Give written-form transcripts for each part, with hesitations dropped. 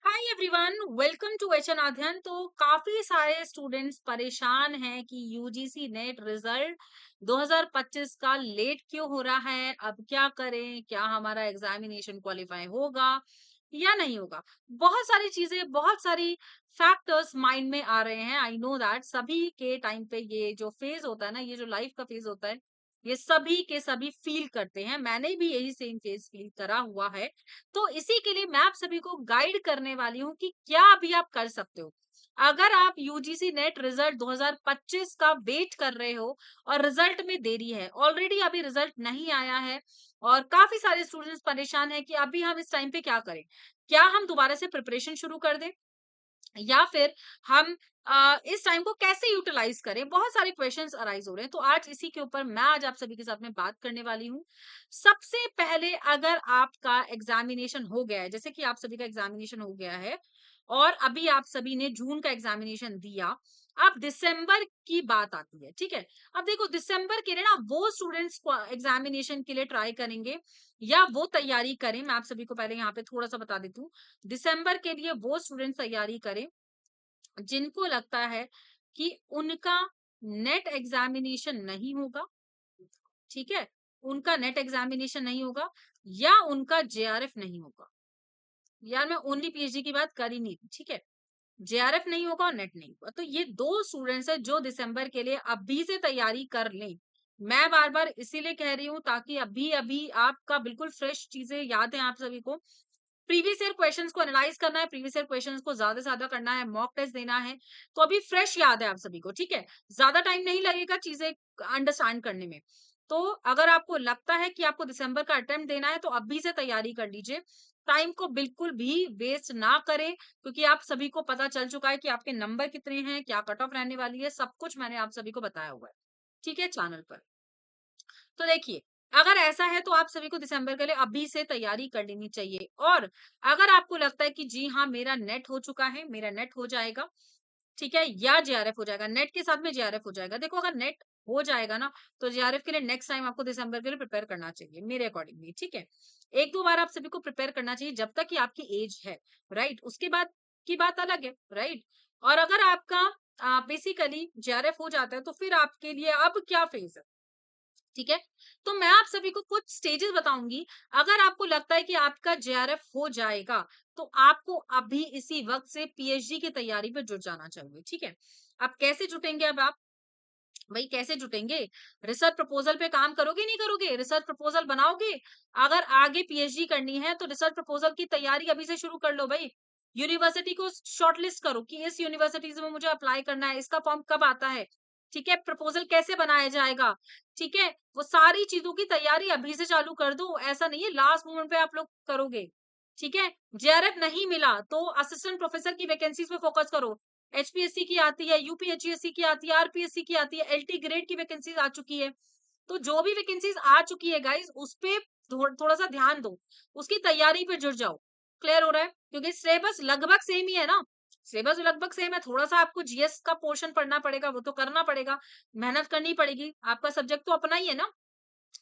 Hi everyone, welcome to H N अध्ययन। तो काफी सारे स्टूडेंट्स परेशान हैं कि यूजीसी नेट रिजल्ट 2025 का लेट क्यों हो रहा है। अब क्या करें, क्या हमारा एग्जामिनेशन क्वालिफाई होगा या नहीं होगा। बहुत सारी चीजें, बहुत सारी फैक्टर्स माइंड में आ रहे हैं। आई नो दैट सभी के टाइम पे ये जो फेज होता है ना, ये जो लाइफ का फेज होता है, ये सभी के सभी फील करते हैं। मैंने भी यही सेम फेज फील करा हुआ है। तो इसी के लिए मैं आप सभी को गाइड करने वाली हूँ कि क्या अभी आप कर सकते हो। अगर आप यूजीसी नेट रिजल्ट 2025 का वेट कर रहे हो और रिजल्ट में देरी है, ऑलरेडी अभी रिजल्ट नहीं आया है और काफी सारे स्टूडेंट्स परेशान हैं कि अभी हम इस टाइम पे क्या करें। क्या हम दोबारा से प्रिपरेशन शुरू कर दें या फिर हम इस टाइम को कैसे यूटिलाइज करें। बहुत सारे क्वेश्चंस अराइज हो रहे हैं, तो आज इसी के ऊपर मैं आज आप सभी के साथ में बात करने वाली हूँ। सबसे पहले, अगर आपका एग्जामिनेशन हो गया है, जैसे कि आप सभी का एग्जामिनेशन हो गया है और अभी आप सभी ने जून का एग्जामिनेशन दिया, अब दिसंबर की बात आती है, ठीक है। अब देखो, दिसंबर के लिए ना वो स्टूडेंट्स एग्जामिनेशन के लिए ट्राई करेंगे या वो तैयारी करें। मैं आप सभी को पहले यहाँ पे थोड़ा सा बता देती हूँ। दिसंबर के लिए वो स्टूडेंट्स तैयारी करें जिनको लगता है कि उनका नेट एग्जामिनेशन नहीं होगा, ठीक है। उनका नेट एग्जामिनेशन नहीं होगा या उनका जेआरएफ नहीं होगा। यार, मैं ओनली पीएचडी की बात कर ही नहीं थी, ठीक है। जेआरएफ नहीं होगा और नेट नहीं होगा, तो ये दो स्टूडेंट्स है जो दिसंबर के लिए अभी से तैयारी कर लें। मैं बार बार इसीलिए कह रही हूँ ताकि अभी अभी आपका बिल्कुल फ्रेश चीजें याद है आप सभी को। प्रीवियस ईयर क्वेश्चंस को एनालाइज करना है, प्रीवियस ईयर क्वेश्चंस को ज्यादा से ज्यादा करना है, मॉक टेस्ट देना है। तो अभी फ्रेश याद है आप सभी को, ठीक है। ज्यादा टाइम नहीं लगेगा चीजें अंडरस्टैंड करने में। तो अगर आपको लगता है कि आपको दिसंबर का अटेम्प्ट देना है तो अभी से तैयारी कर लीजिए। टाइम को बिल्कुल भी वेस्ट ना करें, क्योंकि आप सभी को पता चल चुका है कि आपके नंबर कितने हैं, क्या कट ऑफ रहने वाली है, सब कुछ मैंने आप सभी को बताया हुआ है, ठीक है, चैनल पर। तो देखिए, अगर ऐसा है तो आप सभी को दिसंबर के लिए अभी से तैयारी कर लेनी चाहिए। और अगर आपको लगता है कि जी हाँ, मेरा नेट हो चुका है, मेरा नेट हो जाएगा, ठीक है, या जेआरएफ हो जाएगा, नेट के साथ में जेआरएफ हो जाएगा। देखो, अगर नेट हो जाएगा ना, तो जेआरएफ के लिए नेक्स्ट टाइम आपको दिसंबर के लिए प्रिपेयर करना चाहिए मेरे अकॉर्डिंगली, ठीक है। एक दो बार आप सभी को प्रिपेयर करना चाहिए जब तक कि आपकी एज है, राइट। उसके बाद की बात अलग है, राइट। और अगर आपका बेसिकली जेआरएफ हो जाता है तो फिर आपके लिए अब क्या फेज है, ठीक है। तो मैं आप सभी को कुछ स्टेजेस बताऊंगी। अगर आपको लगता है कि आपका जेआरएफ हो जाएगा तो आपको अभी इसी वक्त से पीएचडी की तैयारी पे जुट जाना चाहिए, ठीक है। अब कैसे जुटेंगे, अब आप भाई कैसे जुटेंगे। रिसर्च प्रपोजल पे काम करोगे नहीं करोगे, रिसर्च प्रपोजल बनाओगे। अगर आगे पीएचडी करनी है तो रिसर्च प्रपोजल की तैयारी अभी से शुरू कर लो भाई। यूनिवर्सिटी को शॉर्टलिस्ट करो कि इस यूनिवर्सिटी में मुझे अप्लाई करना है, इसका फॉर्म कब आता है, ठीक है, प्रपोजल कैसे बनाया जाएगा, ठीक है। वो सारी चीजों की तैयारी अभी से चालू कर दो। ऐसा नहीं है लास्ट मोमेंट पे आप लोग करोगे, ठीक है। जेआरएफ नहीं मिला तो असिस्टेंट प्रोफेसर की वैकेंसीज पे फोकस करो। एचपीएससी की आती है, यूपीएचसीएससी की आती है, आरपीएससी की आती है, एलटी ग्रेड की वैकेंसीज आ चुकी है। तो जो भी वैकेंसीज आ चुकी है गाइस, उस पे थोड़ा सा ध्यान दो, उसकी तैयारी पे जुट जाओ। क्लियर हो रहा है, क्योंकि सिलेबस लगभग सेम ही है ना। सिलेबस लगभग सेम है, थोड़ा सा आपको जीएस का पोर्शन पढ़ना पड़ेगा, वो तो करना पड़ेगा, मेहनत करनी पड़ेगी। आपका सब्जेक्ट तो अपना ही है ना,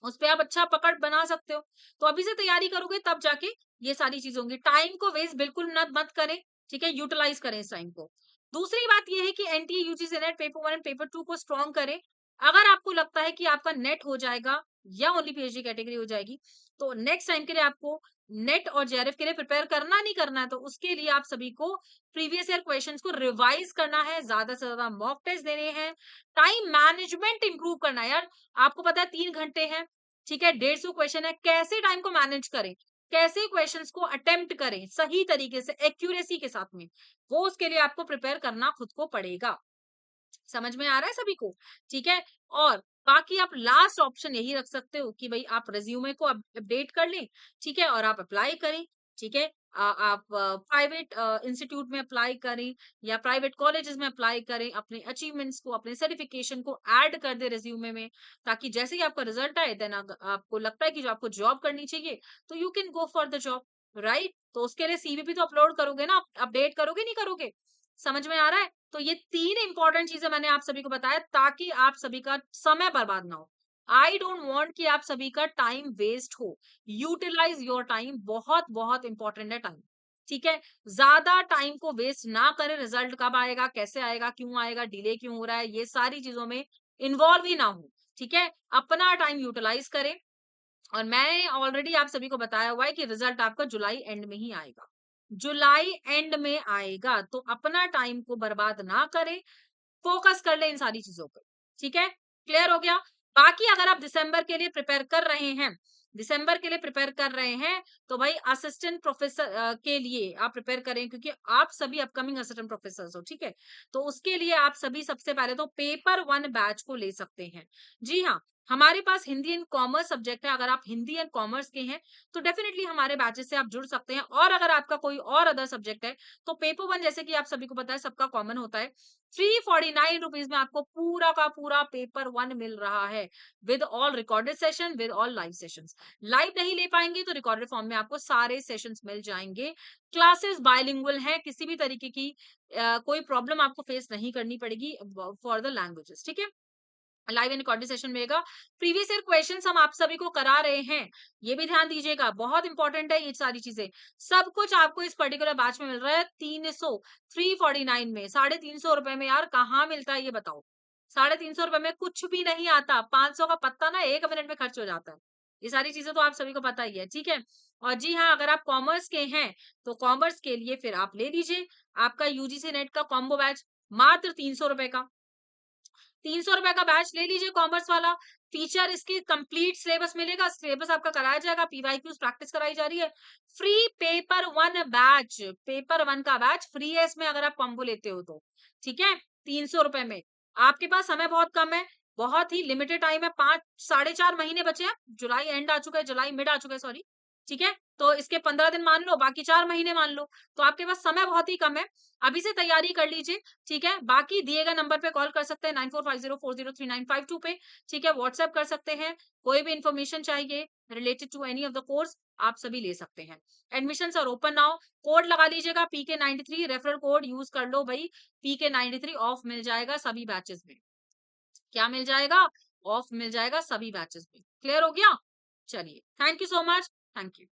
उस पे आप अच्छा पकड़ बना सकते हो। तो अभी से तैयारी करोगे तब जाके ये सारी चीजें होंगी। टाइम को वेस्ट बिल्कुल मत करें, ठीक है, यूटिलाइज करें इस टाइम को। दूसरी बात ये है कि NTA UGC net paper 1 and paper 2 को स्ट्रॉन्ग करें। अगर आपको लगता है कि आपका नेट हो जाएगा या ओनली पीएचडी कैटेगरी हो जाएगी, तो नेक्स्ट टाइम के लिए आपको नेट और जेआरएफ के लिए प्रिपेयर करना नहीं करना है, तो उसके लिए आप सभी को प्रीवियस ईयर क्वेश्चंस को रिवाइज करना है, ज्यादा से ज्यादा मॉक टेस्ट देने हैं, टाइम मैनेजमेंट इंप्रूव करना है। यार, आपको पता है 3 घंटे हैं, ठीक है, 150 क्वेश्चन है, कैसे टाइम को मैनेज करें, कैसे क्वेश्चंस को अटेम्प्ट करें सही तरीके से, एक्यूरेसी के साथ में, वो उसके लिए आपको प्रिपेयर करना खुद को पड़ेगा। समझ में आ रहा है सभी को, ठीक है। और बाकी आप लास्ट ऑप्शन यही रख सकते हो कि भाई आप रिज्यूमे को अपडेट कर लें, ठीक है, और आप अप्लाई करें, ठीक है। आप प्राइवेट इंस्टीट्यूट में अप्लाई करें या प्राइवेट कॉलेजेस में अप्लाई करें, अपने अचीवमेंट्स को, अपने सर्टिफिकेशन को ऐड कर दे रिज्यूमे में, ताकि जैसे ही आपका रिजल्ट आए देन आपको लगता है कि जो आपको जॉब करनी चाहिए, तो you can go for the job, right. तो उसके लिए सीवी भी तो अपलोड करोगे ना, अपडेट करोगे नहीं करोगे। समझ में आ रहा है। तो ये 3 इंपॉर्टेंट चीजें मैंने आप सभी को बताया ताकि आप सभी का समय बर्बाद ना हो। आई डोंट वांट कि आप सभी का टाइम वेस्ट हो। यूटिलाइज योर टाइम, बहुत बहुत इंपॉर्टेंट है टाइम। ठीक है? ज़्यादा टाइम को वेस्ट ना करें, रिजल्ट कब आएगा, कैसे आएगा, क्यों आएगा, डिले क्यों हो रहा है, ये सारी चीज़ों में इन्वॉल्व ही ना हो, ठीक है? अपना टाइम यूटिलाइज़ करें और मैंने ऑलरेडी आप सभी को बताया हुआ है कि रिजल्ट आपका जुलाई एंड में ही आएगा। जुलाई एंड में आएगा, तो अपना टाइम को बर्बाद ना करें, फोकस कर ले इन सारी चीज़ों पे, ठीक है? क्लियर हो गया? बाकी अगर आप दिसंबर के लिए प्रिपेयर कर रहे हैं, दिसंबर के लिए प्रिपेयर कर रहे हैं, तो भाई असिस्टेंट प्रोफेसर के लिए आप प्रिपेयर करें क्योंकि आप सभी अपकमिंग असिस्टेंट प्रोफेसर्स हो, ठीक है? तो उसके लिए आप सभी सबसे पहले तो पेपर 1 बैच को ले सकते हैं। जी हाँ, हमारे पास हिंदी एंड कॉमर्स सब्जेक्ट है, अगर आप हिंदी एंड कॉमर्स के हैं, तो डेफिनिटली हमारे बैचेस से आप जुड़ सकते हैं और अगर आपका कोई और अदर सब्जेक्ट है, तो पेपर 1 जैसे कि आप सभी को पता है सबका कॉमन होता है, 349 रुपीज में आपको पूरा का पूरा पेपर 1 मिल रहा है with all recorded session with all live sessions. Live नहीं ले पाएंगे तो रिकॉर्डेड फॉर्म में आपको सारे सेशंस मिल जाएंगे। क्लासेस बाइलिंगुअल है, किसी भी तरीके की कोई प्रॉब्लम आपको फेस नहीं करनी पड़ेगी फॉर द लैंग्वेजेस, ठीक है? लाइव एंड रिकॉर्डेड सेशन मिलेगा। प्रीवियस ईयर क्वेश्चंस हम आप सभी को करा रहे हैं, ये भी ध्यान दीजिएगा, बहुत इंपॉर्टेंट है ये सारी चीजें। सब कुछ आपको इस पर्टिकुलर बैच में मिल रहा है 300 349 में, 350 रुपए में। यार कहाँ मिलता है ये बताओ? 350 रुपए में कुछ भी नहीं आता, 500 का पत्ता ना 1 मिनट में खर्च हो जाता है। ये सारी चीजें तो आप सभी को पता ही है, ठीक है? और जी हाँ, अगर आप कॉमर्स के हैं तो कॉमर्स के लिए फिर आप ले लीजिए आपका यूजीसी नेट का कॉम्बो बैच, मात्र 300 रुपए का। 300 रुपए का बैच ले लीजिए कॉमर्स वाला। फीचर इसकी कंप्लीट सिलेबस मिलेगा, सिलेबस आपका कराया जाएगा, पीवाईक्यूज प्रैक्टिस कराई जा रही है। फ्री पेपर 1 बैच, पेपर 1 का बैच फ्री है इसमें अगर आप कॉम्बो लेते हो तो, ठीक है? 300 रुपए में। आपके पास समय बहुत कम है, बहुत ही लिमिटेड टाइम है, 5 साढ़े 4 महीने बचे हैं। जुलाई एंड आ चुका है, जुलाई मिड आ चुका है, सॉरी, ठीक है? तो इसके 15 दिन मान लो, बाकी 4 महीने मान लो, तो आपके पास समय बहुत ही कम है। अभी से तैयारी कर लीजिए, ठीक है? बाकी दिए गए नंबर पे कॉल कर सकते हैं 9450403952 पे, ठीक है? व्हाट्सएप कर सकते हैं, कोई भी इन्फॉर्मेशन चाहिए related to any of the course आप सभी ले सकते हैं। Admissions are open now, code लगा लीजिएगा PK93, रेफरल कोड यूज कर लो भाई, PK93 ऑफ मिल जाएगा सभी बैचेस में। क्या मिल जाएगा? ऑफ मिल जाएगा सभी बैचेस में। क्लियर हो गया? चलिए, thank you so much, thank you.